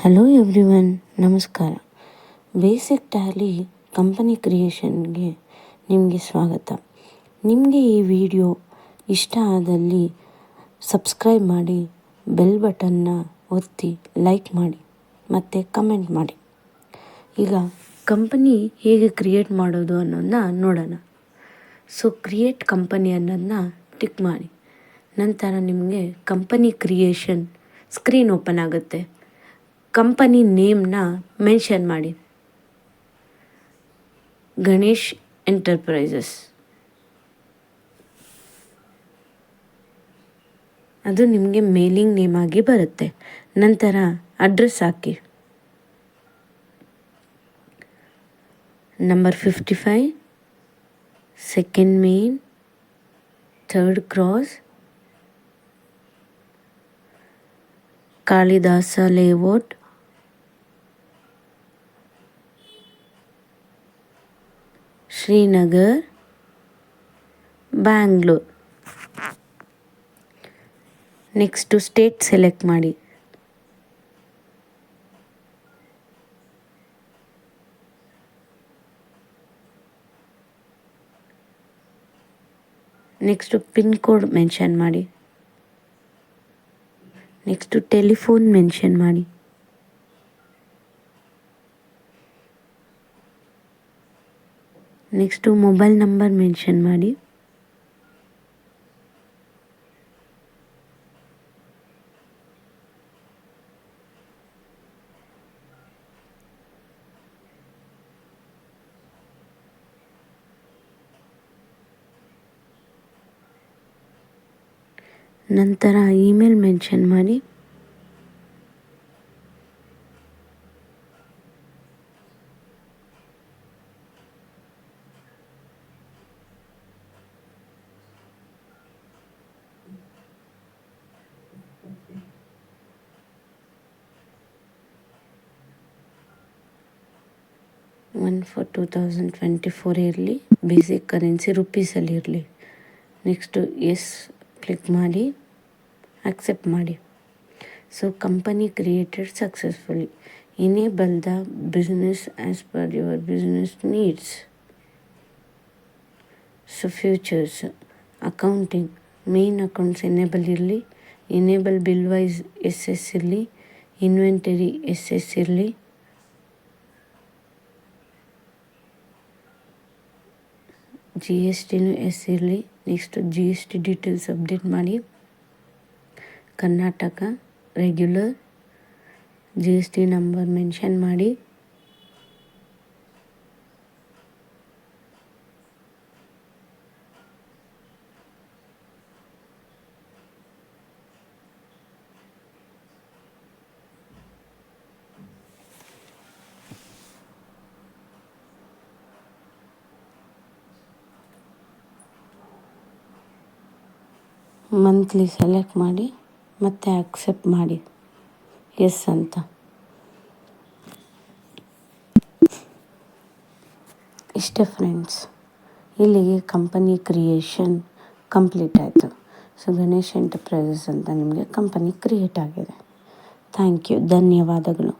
Hello everyone, ನಮಸ್ಕಾರ. Basic Tally company ಕ್ರಿಯೇಷನ್ಗೆ ನಿಮಗೆ ಸ್ವಾಗತ. ನಿಮಗೆ ಈ ವಿಡಿಯೋ ಇಷ್ಟ ಆದಲ್ಲಿ ಸಬ್ಸ್ಕ್ರೈಬ್ ಮಾಡಿ, ಬೆಲ್ ಬಟನ್ನ ಒತ್ತಿ, ಲೈಕ್ ಮಾಡಿ ಮತ್ತು ಕಮೆಂಟ್ ಮಾಡಿ. ಈಗ ಕಂಪನಿ ಹೇಗೆ ಕ್ರಿಯೇಟ್ ಮಾಡೋದು ಅನ್ನೋದನ್ನ ನೋಡೋಣ. ಕ್ರಿಯೇಟ್ ಕಂಪನಿ ಅನ್ನೋದನ್ನ ಟಿಕ್ ಮಾಡಿ. ನಂತರ ನಿಮಗೆ ಕಂಪನಿ ಕ್ರಿಯೇಷನ್ ಸ್ಕ್ರೀನ್ ಓಪನ್ ಆಗುತ್ತೆ. ಕಂಪನಿ ನೇಮ್ನ ಮೆನ್ಷನ್ ಮಾಡಿ, ಗಣೇಶ್ ಎಂಟರ್ಪ್ರೈಸಸ್. ಅದು ನಿಮಗೆ ಮೇಲಿಂಗ್ ನೇಮ್ ಆಗಿ ಬರುತ್ತೆ. ನಂತರ ಅಡ್ರೆಸ್ ಹಾಕಿ. Number 55, second main, 3rd cross, Kalidasa layout, Srinagar, Bangalore. Next state select ಮಾಡಿ. ನೆಕ್ಸ್ಟು ಪಿನ್ ಕೋಡ್ ಮೆನ್ಷನ್ ಮಾಡಿ. ನೆಕ್ಸ್ಟು ಟೆಲಿಫೋನ್ ಮೆನ್ಷನ್ ಮಾಡಿ. ನೆಕ್ಸ್ಟು ಮೊಬೈಲ್ ನಂಬರ್ ಮೆನ್ಷನ್ ಮಾಡಿ. ನಂತರ ಇಮೇಲ್ ಮೆನ್ಷನ್ ಮಾಡಿ. ಒನ್ ಫಾರ್ 2024 ಇರಲಿ. ಬೇಸಿಕ್ ಕರೆನ್ಸಿ ರುಪೀಸಲ್ಲಿ ಇರಲಿ. ನೆಕ್ಸ್ಟು ಎಸ್ ಕ್ಲಿಕ್ ಮಾಡಿ, ಅಕ್ಸೆಪ್ಟ್ ಮಾಡಿ. Company created successfully. Enable the business as per your business needs. Features accounting, main accounts enable ಇರಲಿ. ಎನೇಬಲ್ ಬಿಲ್ ವೈಸ್ ಎಸ್ ಇರಲಿ. ಇನ್ವೆಂಟರಿ ಎಸ್ ಇರಲಿ. GSTನೂ S ಇರಲಿ. Next GST details update ಮಾಡಿ. Karnataka regular. GST number mention ಮಾಡಿ. Monthly select ಮಾಡಿ ಮತ್ತು accept ಮಾಡಿ, S ಅಂತ. ಇಷ್ಟೇ ಫ್ರೆಂಡ್ಸ್, ಇಲ್ಲಿಗೆ ಕಂಪನಿ ಕ್ರಿಯೇಷನ್ ಕಂಪ್ಲೀಟ್ ಆಯಿತು. ಗಣೇಶ್ ಎಂಟರ್ಪ್ರೈಸಸ್ ಅಂತ ನಿಮಗೆ ಕಂಪನಿ ಕ್ರಿಯೇಟ್ ಆಗಿದೆ. ಥ್ಯಾಂಕ್ ಯು, ಧನ್ಯವಾದಗಳು.